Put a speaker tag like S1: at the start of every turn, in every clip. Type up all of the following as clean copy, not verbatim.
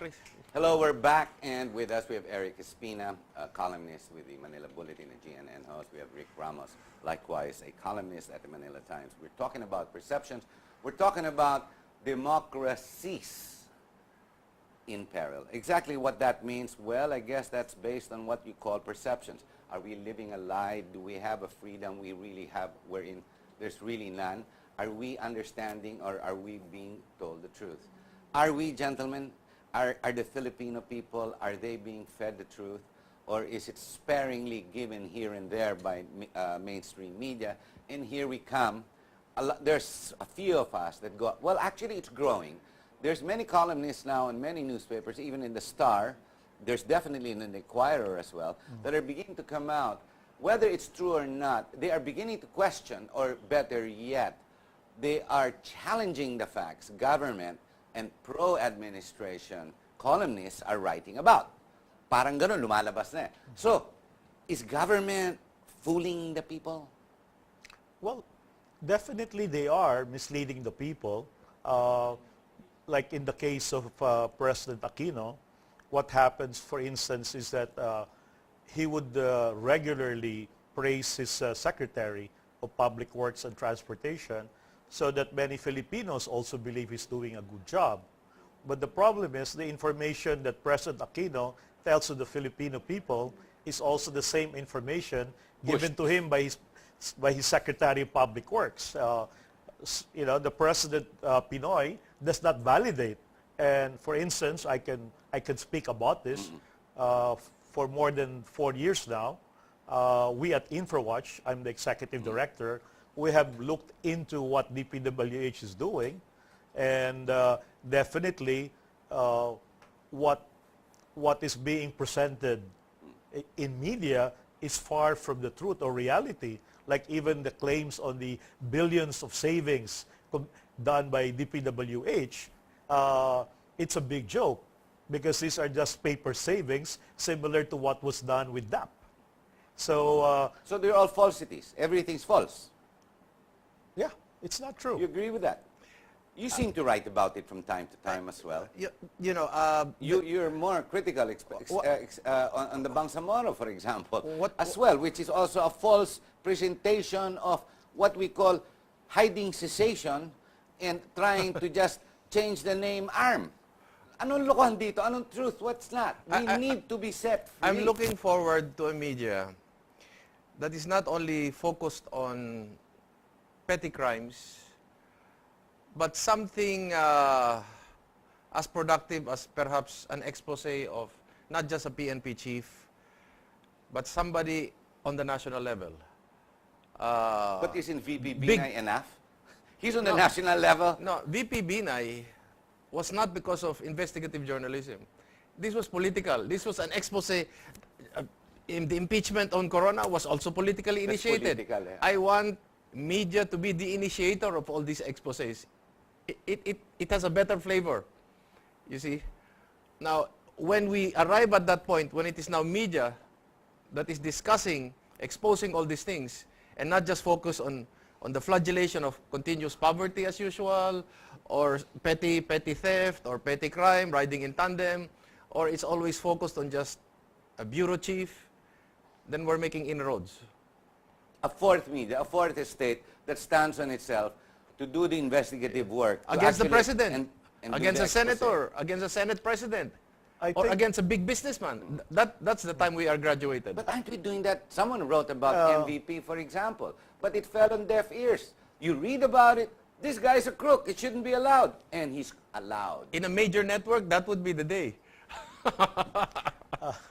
S1: please.
S2: Hello, we're back, and with us we have Eric Espina, a columnist with the Manila Bulletin and GNN host. We have Rick Ramos, likewise a columnist at the Manila Times. We're talking about perceptions. We're talking about democracies in peril. Exactly what that means, well, I guess that's based on what you call perceptions. Are we living a lie? Do we have a freedom we really have wherein there's really none? Are we understanding, or are we being told the truth? Are we, gentlemen, are the Filipino people, are they being fed the truth? Or is it sparingly given here and there by mainstream media? And here we come. There's a few of us that go, well, actually it's growing. There's many columnists now in many newspapers, even in the Star. There's definitely in the Inquirer as well, that are beginning to come out. Whether it's true or not, they are beginning to question, or better yet, they are challenging the facts government and pro-administration columnists are writing about. Parang ganun, lumalabas na eh. So, is government fooling the people?
S3: Well, definitely they are misleading the people. Like in the case of President Aquino, what happens, for instance, is that he would regularly praise his Secretary of Public Works and Transportation, so that many Filipinos also believe he's doing a good job. But the problem is the information that President Aquino tells to the Filipino people is also the same information given to him by his Secretary of Public Works. You know, the President Pinoy does not validate. And for instance, I can speak about this. For more than 4 years now, we at InfraWatch, I'm the executive director, we have looked into what DPWH is doing, and definitely what is being presented in media is far from the truth or reality. Like even the claims on the billions of savings done by DPWH, it's a big joke because these are just paper savings similar to what was done with DAP. So,
S2: so they're all falsities. Everything's false.
S3: Yeah, it's not true.
S2: You agree with that? You seem to write about it from time to time as well.
S1: You know,
S2: You're more critical on the Bangsamoro, for example, as well, which is also a false presentation of what we call hiding cessation and trying to just change the name ARM. Anong lokohan dito? Anong truth? What's not? We need to be set free.
S1: I'm looking forward to a media that is not only focused on petty crimes, but something as productive as perhaps an expose of not just a PNP chief, but somebody on the national level.
S2: But isn't VP Binay enough? He's on the national level.
S1: No, VP Binay was not because of investigative journalism. This was political. This was an expose. The impeachment on Corona was also politically initiated.
S2: Political, yeah.
S1: I want media to be the initiator of all these exposés. It has a better flavor, you see. Now, when we arrive at that point, when it is now media that is discussing, exposing all these things, and not just focus on the flagellation of continuous poverty as usual, or petty theft, or petty crime, riding in tandem, or it's always focused on just a bureau chief, then we're making inroads.
S2: A fourth media, a fourth estate that stands on itself to do the investigative work.
S1: Against the president,
S2: and
S1: against a senator, against a Senate president, or against a big businessman. That's the time we are graduated.
S2: But aren't we doing that? Someone wrote about MVP, for example, but it fell on deaf ears. You read about it, this guy's a crook, it shouldn't be allowed. And he's allowed.
S1: In a major network, that would be the day.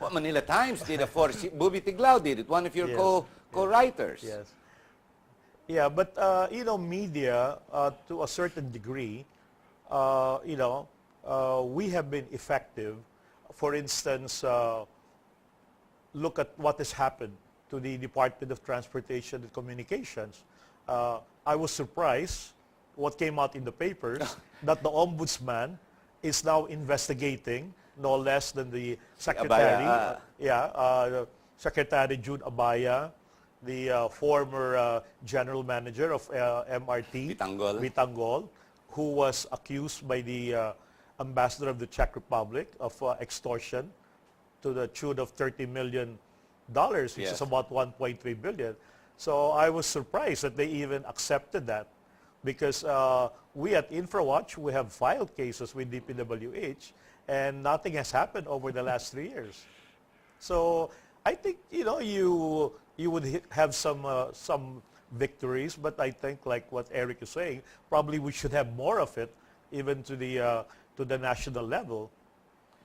S2: Well, Manila Times did a fourth, Bubi Tiglao did it, one of your co-writers.
S3: Yes. Yeah, but, you know, media, to a certain degree, you know, we have been effective. For instance, look at what has happened to the Department of Transportation and Communications. I was surprised what came out in the papers that the Ombudsman is now investigating no less than the Secretary, Secretary June Abaya, the former General Manager of MRT,
S2: Bitangol,
S3: who was accused by the ambassador of the Czech Republic of extortion to the tune of $30 million, which
S2: Yes.
S3: is about 1.3 billion. So I was surprised that they even accepted that, because we at InfraWatch, we have filed cases with DPWH, and nothing has happened over the last 3 years. So I think, you would have some victories, but I think, like what Eric is saying, probably we should have more of it, even to the national level.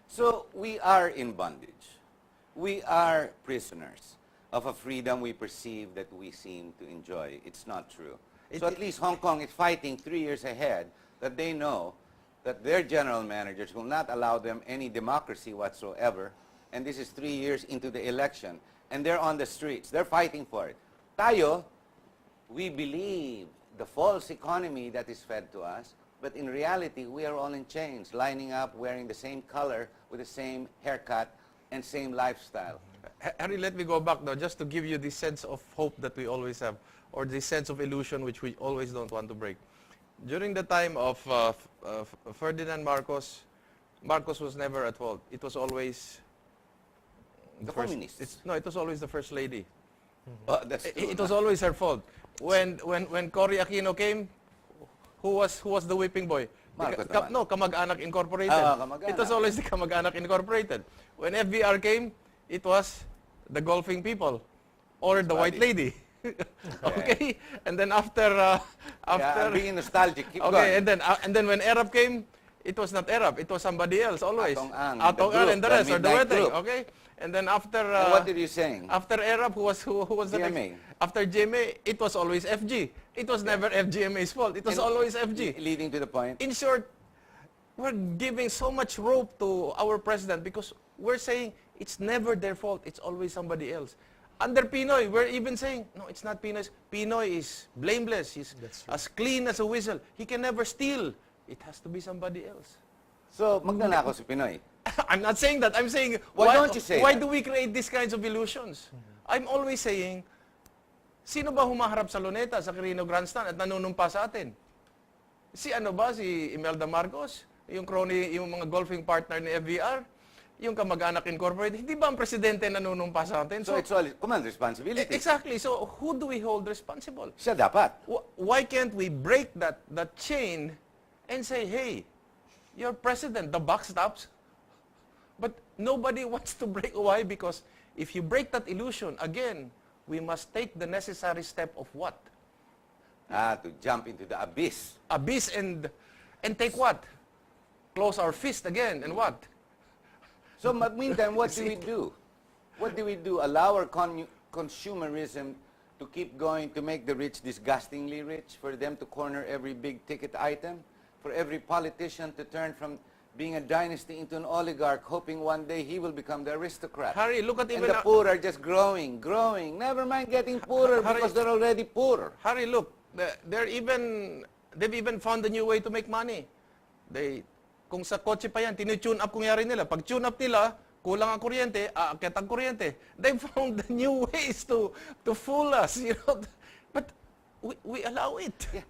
S2: So we are in bondage. We are prisoners of a freedom we perceive that we seem to enjoy. It's not true. So at least Hong Kong is fighting 3 years ahead, that they know that their general managers will not allow them any democracy whatsoever. And this is 3 years into the election. And they're on the streets. They're fighting for it. Tayo, we believe the false economy that is fed to us, but in reality, we are all in chains, lining up, wearing the same color, with the same haircut, and same lifestyle.
S1: Harry, let me go back now, just to give you this sense of hope that we always have, or this sense of illusion which we always don't want to break. During the time of Ferdinand Marcos, Marcos was never at fault. It was always
S2: The communists.
S1: it was always the First Lady.
S2: Oh, that's true.
S1: It was always her fault. When Cory Aquino came, who was the whipping boy?
S2: Marcos naman.
S1: No, Kamag-anak Incorporated.
S2: Kamag-anak.
S1: It was always the Kamag-anak Incorporated. When FBR came, it was the golfing people or the white lady. Okay? And then after
S2: Yeah, I'm being nostalgic. Keep
S1: okay,
S2: going.
S1: and then when Arab came, it was not Arab, it was somebody else always.
S2: Atong Ang,
S1: Atong
S2: the
S1: Ang
S2: group,
S1: and the
S2: the
S1: rest, or the
S2: Midnight
S1: wedding,
S2: Group.
S1: okay? And then after
S2: And what did you saying?
S1: after Arab, who was the
S2: GMA.
S1: next? After GMA, it was always FG. It was never FGMA's fault. It was always FG.
S2: Leading to the point.
S1: In short, we're giving so much rope to our president because we're saying it's never their fault. It's always somebody else. Under Pinoy, we're even saying, no, it's not Pinoy. Pinoy is blameless. He's as clean as a whistle. He can never steal. It has to be somebody else.
S2: So, magnanakaw si Pinoy.
S1: I'm not saying that. I'm saying,
S2: Why don't you say
S1: why
S2: that?
S1: do we create these kinds of illusions? I'm always saying, sino ba humaharap sa Luneta, sa Quirino Grandstand at nanunumpa sa atin? Si ano ba? Si Imelda Marcos? Yung crony, yung mga golfing partner ni FVR? Yung Kamag-anak Incorporated? Hindi ba ang presidente nanunumpa sa atin?
S2: So, it's all command responsibility.
S1: Exactly. So, who do we hold responsible?
S2: Siya dapat.
S1: Why can't we break that chain and say, hey, you're president, the buck stops? But nobody wants to break. Why? Because if you break that illusion, again, we must take the necessary step of what?
S2: To jump into the abyss.
S1: Abyss and take what? Close our fist again and what?
S2: So, meantime, what do we do? What do we do? Allow our consumerism to keep going, to make the rich disgustingly rich, for them to corner every big-ticket item, for every politician to turn from being a dynasty into an oligarch, hoping one day he will become the aristocrat.
S1: Harry, look at
S2: And
S1: even...
S2: the poor are just growing. Never mind getting poorer
S1: Harry,
S2: because they're already poor.
S1: Harry, look, they've even found a new way to make money. Kung sa kotse pa yan, tinutune up kunyari nila. Pag tune up nila, kulang ang kuryente, aakyat ang kuryente. They found the new ways to fool us, you know. But we allow it.
S2: Yeah.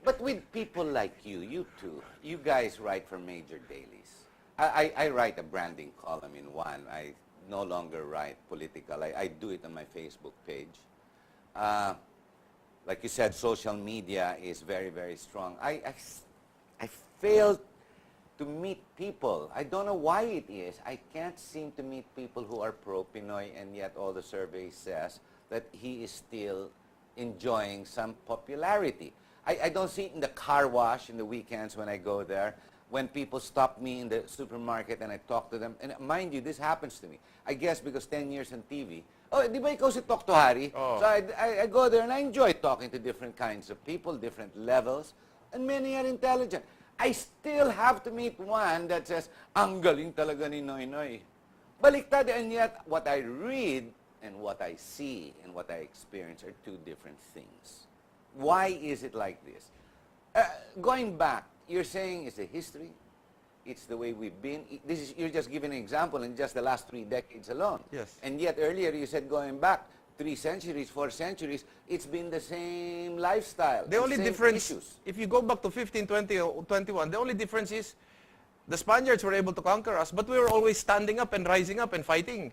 S2: But with people like you two, you guys write for major dailies. I write a branding column in one. I no longer write political. I do it on my Facebook page. Like you said, social media is very, very strong. I fail to meet people. I don't know why it is. I can't seem to meet people who are pro-Pinoy, and yet all the survey says that he is still enjoying some popularity. I don't see it in the car wash in the weekends when I go there, when people stop me in the supermarket and I talk to them. And mind you, this happens to me. I guess because 10 years on TV. Oh, di ba ikaw si Talk to Harry?
S1: Oh.
S2: So I go there and I enjoy talking to different kinds of people, different levels, and many are intelligent. I still have to meet one that says, ang galing talaga ni Noy Noy. Baliktad, and yet what I read and what I see and what I experience are two different things. Why is it like this? Going back, you're saying it's a history, it's the way we've been. You're just giving an example in just the last 3 decades alone.
S1: Yes.
S2: And yet earlier you said going back 3 centuries, 4 centuries, it's been the same lifestyle.
S1: The only
S2: same
S1: difference,
S2: issues.
S1: if you go back to 15, 20, or 21, the only difference is The Spaniards were able to conquer us, but we were always standing up and rising up and fighting.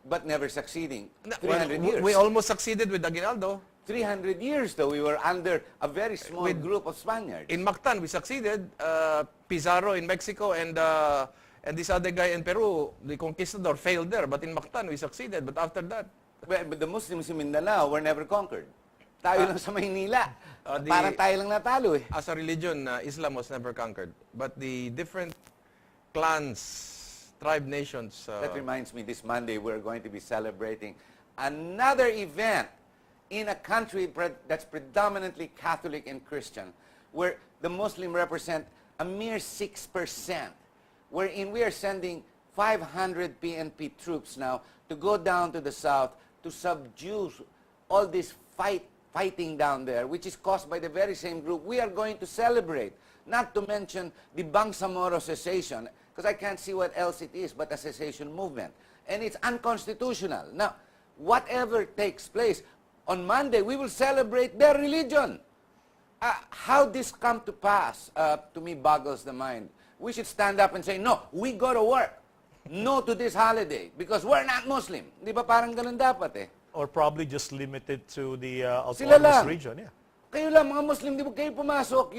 S2: But never succeeding.
S1: Well,
S2: 300 years.
S1: we almost succeeded with Aguinaldo.
S2: 300 years, though, we were under a very small group of Spaniards.
S1: In Mactan, we succeeded. Pizarro in Mexico and this other guy in Peru, the conquistador, failed there. But in Mactan, we succeeded. But after that,
S2: But the Muslims in Mindanao were never conquered. Tayo lang sa Maynila. Parang tayo lang natalo eh.
S1: as a religion, Islam was never conquered. But the different clans, tribe nations.
S2: That reminds me, this Monday we're going to be celebrating another event in a country that's predominantly Catholic and Christian, where the Muslim represent a mere 6%, wherein we are sending 500 PNP troops now to go down to the south to subdue all this fighting down there, which is caused by the very same group we are going to celebrate. Not to mention the Bangsamoro cessation, because I can't see what else it is but a cessation movement. And it's unconstitutional. Now, whatever takes place, on Monday, we will celebrate their religion. How this come to pass, to me, boggles the mind. We should stand up and say, no, we go to work. No to this holiday because we're not Muslim. Di ba parang ganun dapat eh?
S3: Or probably just limited to the
S2: Sila
S3: autonomous
S2: lang.
S3: region. Yeah.
S2: Kayo lang, mga Muslim, di ba kayo pumasok,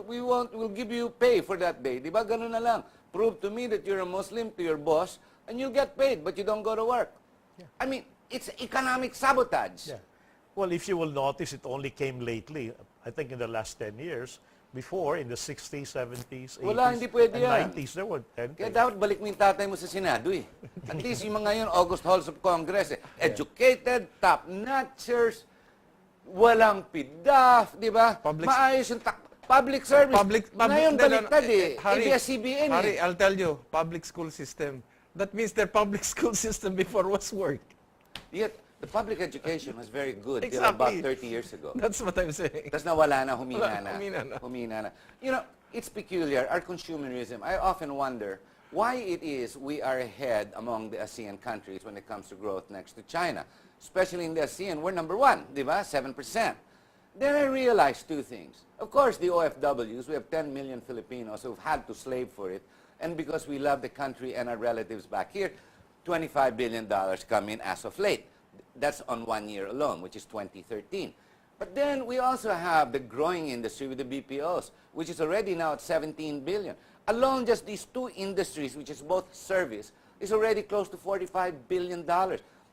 S2: we'll give you pay for that day. Di ba ganun na lang? Prove to me that you're a Muslim to your boss and you'll get paid but you don't go to work.
S3: Yeah.
S2: I mean, it's economic sabotage.
S3: Yeah. Well, if you will notice, it only came lately, I think in the last 10 years. Before, in the 60s, 70s, 80s,
S2: Wala, hindi pwede
S3: and
S2: yan.
S3: 90s, there were 10
S2: Kaya
S3: things.
S2: dapat balik mo yung tatay mo sa Senado eh. At least yung mga yun, August Halls of Congress eh. Educated, top-notchers, walang pidaf, di ba? Maayos yung public service. Ngayon baliktad eh. ABS-CBN
S1: Harry,
S2: eh.
S1: I'll tell you, public school system. That means their public school system before was work.
S2: Yet, the public education was very good till
S1: Exactly.
S2: about 30 years ago.
S1: That's what I'm saying.
S2: Tapos nawala na, humina
S1: Wala,
S2: na.
S1: humina na.
S2: Humina na. You know, it's peculiar, our consumerism. I often wonder why it is we are ahead among the ASEAN countries when it comes to growth next to China. Especially in the ASEAN, we're number one, di ba? 7%. Then I realized two things. Of course, the OFWs, we have 10 million Filipinos who've had to slave for it. And because we love the country and our relatives back here, $25 billion come in as of late. That's on 1 year alone, which is 2013. But then we also have the growing industry with the BPOs, which is already now at 17 billion. Alone just these two industries, which is both service, is already close to $45 billion.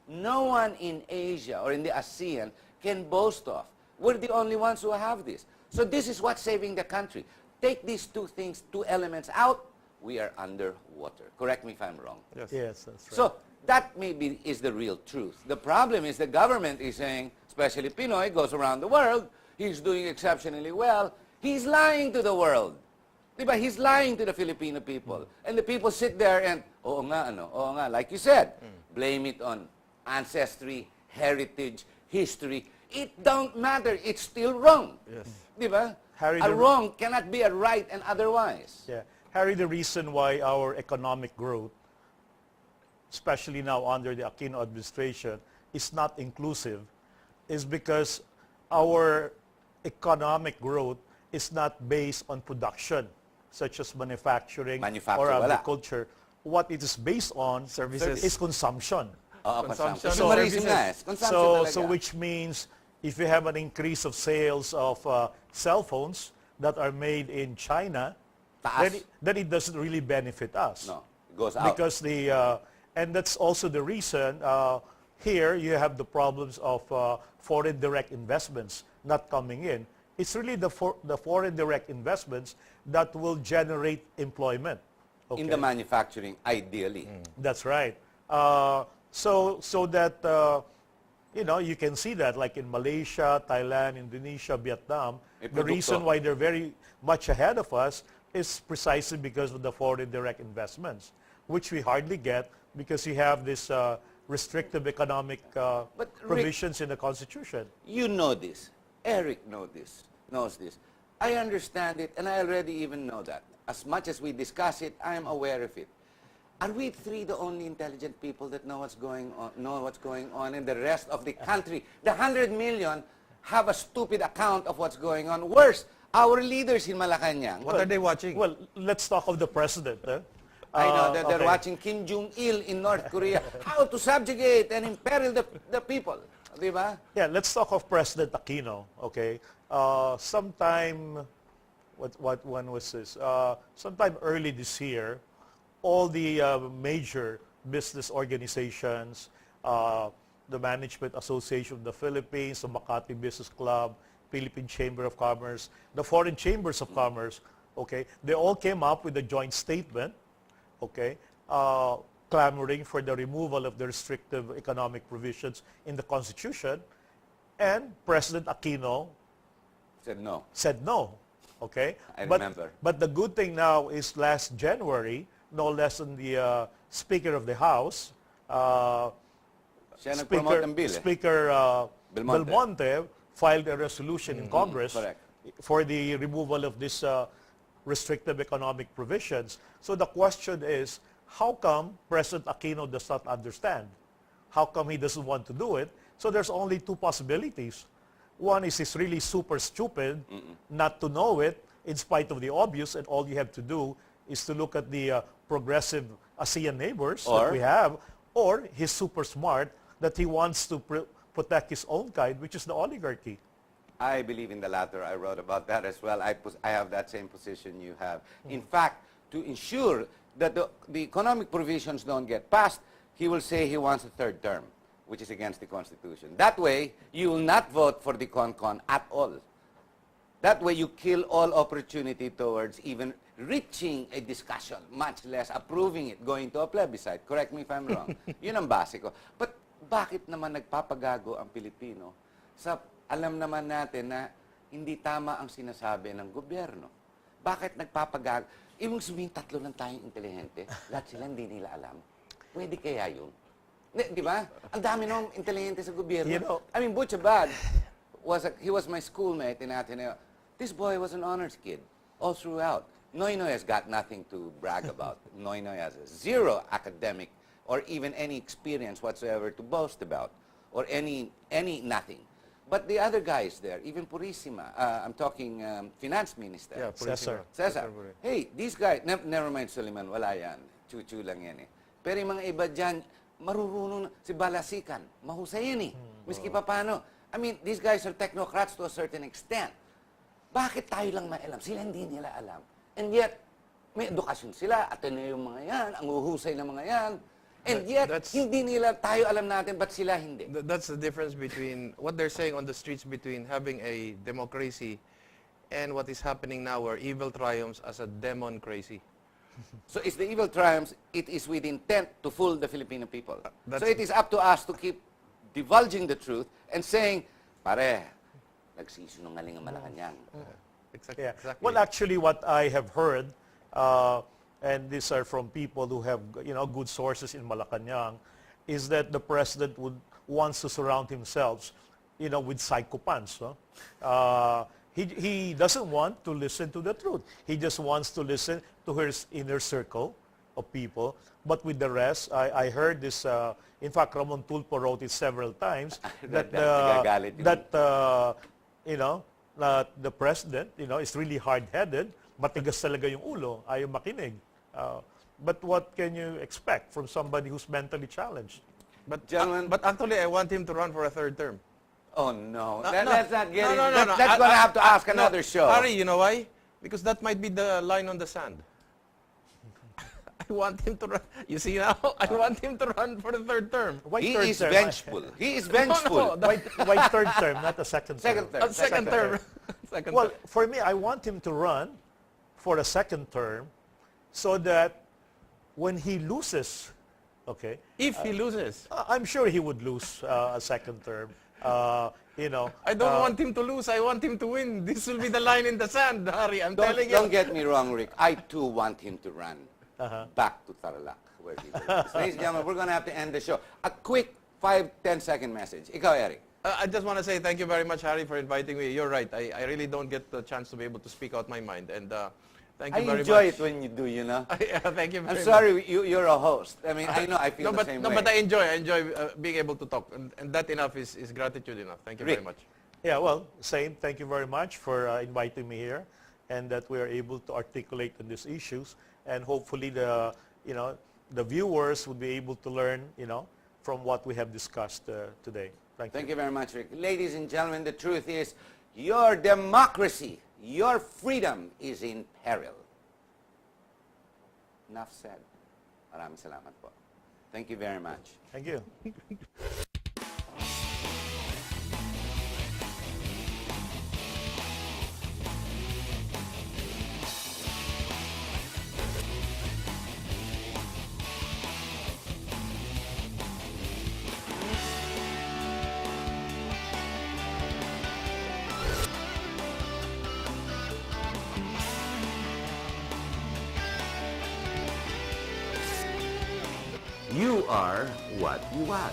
S2: No one in Asia or in the ASEAN can boast of. We're the only ones who have this. So this is what's saving the country. Take these two things, two elements out, we are underwater. Correct me if I'm wrong.
S1: Yes.
S3: Yes, that's right.
S2: So that maybe is the real truth. The problem is the government is saying, especially Pinoy, goes around the world, he's doing exceptionally well. He's lying to the world. Diba? He's lying to the Filipino people. And the people sit there and, oo nga, like you said, blame it on ancestry, heritage, history. It don't matter. It's still wrong.
S1: Yes.
S2: Diba?
S3: Harry,
S2: A
S3: the-
S2: wrong cannot be a right and otherwise.
S3: Yeah. Harry, the reason why our economic growth, especially now under the Aquino administration, is not inclusive is because our economic growth is not based on production, such as manufacturing
S2: Manufacture,
S3: or
S2: wala.
S3: agriculture. What it is based on
S1: Services.
S3: is consumption.
S1: Consumption.
S2: So,
S3: So which means if you have an increase of sales of cell phones that are made in China,
S2: Taas.
S3: then it doesn't really benefit us.
S2: No, it goes out.
S3: Because and that's also the reason here you have the problems of foreign direct investments not coming in. It's really the foreign direct investments that will generate employment. Okay?
S2: In the manufacturing, ideally.
S3: That's right. So that you can see that like in Malaysia, Thailand, Indonesia, Vietnam,
S2: May
S3: the
S2: produkto.
S3: reason why they're very much ahead of us is precisely because of the foreign direct investments, which we hardly get because you have this restrictive economic
S2: But Rick-
S3: provisions in the Constitution.
S2: You know this. Eric knows this. I understand it, and I already even know that. As much as we discuss it, I am aware of it. Are we three the only intelligent people that know what's going on, and the rest of the country, the 100 million, have a stupid account of what's going on? Worse, Our leaders in Malacanang,
S1: What are they watching?
S3: Well, let's talk of the president.
S2: I know that they're
S3: okay.
S2: watching Kim Jong-il in North Korea. How to subjugate and imperil the people. Di ba?
S3: Yeah, let's talk of President Aquino. Okay, sometime, when was this? Sometime early this year, all the major business organizations, the Management Association of the Philippines, the Makati Business Club, Philippine Chamber of Commerce, the foreign chambers of commerce, okay, they all came up with a joint statement, okay, clamoring for the removal of the restrictive economic provisions in the Constitution, and President Aquino
S2: Said no.
S3: okay?
S2: I remember.
S3: But the good thing now is last January, no less than the Speaker of the House,
S2: Siya nag-promote ng bill.
S3: Speaker
S2: Belmonte.
S3: Belmonte filed a resolution in Congress
S2: correct.
S3: for the removal of these restrictive economic provisions. So the question is, how come President Aquino does not understand? How come he doesn't want to do it? So there's only two possibilities. One is he's really super stupid not to know it in spite of the obvious, and all you have to do is to look at the progressive ASEAN neighbors that we have, or he's super smart that he wants to protect his own kind, which is the oligarchy.
S2: I believe in the latter. I wrote about that as well. I have that same position you have. In fact, to ensure that the economic provisions don't get passed, he will say he wants a third term, which is against the Constitution. That way, you will not vote for the CONCON at all. That way, you kill all opportunity towards even reaching a discussion, much less approving it, going to a plebiscite. Correct me if I'm wrong. Yun ang basico. But bakit naman nagpapagago ang Pilipino sa alam naman natin na hindi tama ang sinasabi ng gobyerno? Bakit nagpapagago? Ibig sabihin, tatlo lang tayong intelihente. Lahat sila hindi nila alam. Pwede kaya yun? Di ba? Ang dami nung intelihente sa gobyerno.
S3: You know,
S2: I mean, Butchabad, he was my schoolmate in Ateneo. This boy was an honors kid all throughout. Noynoy has got nothing to brag about. Noynoy has zero academic or even any experience whatsoever to boast about, or any nothing. But the other guys there, even Purisima, I'm talking finance minister.
S1: Yeah,
S3: Cesar.
S2: Cesar. Hey, these guys, never mind Suleiman, wala yan. Chuchu lang yan eh. Pero yung mga iba dyan, marurunong si Balasikan, mahusay yan eh. Miski pa paano. I mean, these guys are technocrats to a certain extent. Bakit tayo lang maalam? Sila hindi nila alam. And yet, may edukasyon sila, Ateneo yung mga yan, ang uhusay ng mga yan. And yet, hindi nila tayo alam natin, ba't sila hindi?
S1: That's the difference between what they're saying on the streets between having a democracy and what is happening now where evil triumphs as a demon crazy.
S2: So it's the evil triumphs, it is with intent to fool the Filipino people.
S1: That's-
S2: So it is up to us to keep divulging the truth and saying, pare, nagsisinungaling ang Malacanang.
S1: Exactly.
S3: Yeah.
S1: Exactly.
S3: Well, actually, what I have heard, and these are from people who have, good sources in Malacanang, is that the president wants to surround himself, with psychopaths. No? He doesn't want to listen to the truth. He just wants to listen to his inner circle of people. But with the rest, I heard this. In fact, Ramon Tulfo wrote it several times that the president, is really hard-headed. Matigas talaga yung ulo, ayaw makinig. But what can you expect from somebody who's mentally challenged?
S1: But,
S2: Gentlemen-
S1: but actually, I want him to run for a third term.
S2: Oh, no.
S1: No,
S2: Let's not get
S1: no,
S2: into
S1: no, no.
S2: That's going to have to ask another show.
S1: Harry, you know why? Because that might be the line on the sand. I want him to run. You see now? I want him to run for the third term.
S3: Why
S2: He
S3: third
S2: is
S3: term?
S2: vengeful. He is vengeful.
S1: No,
S3: Why third term, not a second term?
S2: Second term.
S1: Second term. Second
S3: Well,
S1: term.
S3: for me, I want him to run for a second term so that when he loses, okay,
S1: If he loses.
S3: I'm sure he would lose a second term.
S1: I don't want him to lose. I want him to win. This will be the line in the sand, Harry. I'm telling
S2: Don't
S1: you.
S2: get me wrong, Rick. I too want him to run back to Tarlac, where he lives. Ladies and gentlemen, we're going to have to end the show. A quick 5-10 second message. Ikaw, Eric.
S1: I just want to say thank you very much, Harry, for inviting me. You're right. I really don't get the chance to be able to speak out my mind. And thank you
S2: I
S1: very
S2: enjoy
S1: much.
S2: it when you do,
S1: Yeah, thank you very
S2: I'm
S1: much.
S2: sorry you're a host. I mean, I know I feel the same way.
S1: But I enjoy being able to talk. And that enough is gratitude enough. Thank you
S2: Rick.
S1: very much.
S3: Yeah, well, same. Thank you very much for inviting me here, and that we are able to articulate on these issues, and hopefully the viewers would be able to learn, from what we have discussed today. Thank you.
S2: Thank you very much, Rick. Ladies and gentlemen, the truth is your democracy, your freedom is in peril. Enough said. Maraming salamat po. Thank you very much.
S3: Thank you.
S2: You are what you watch.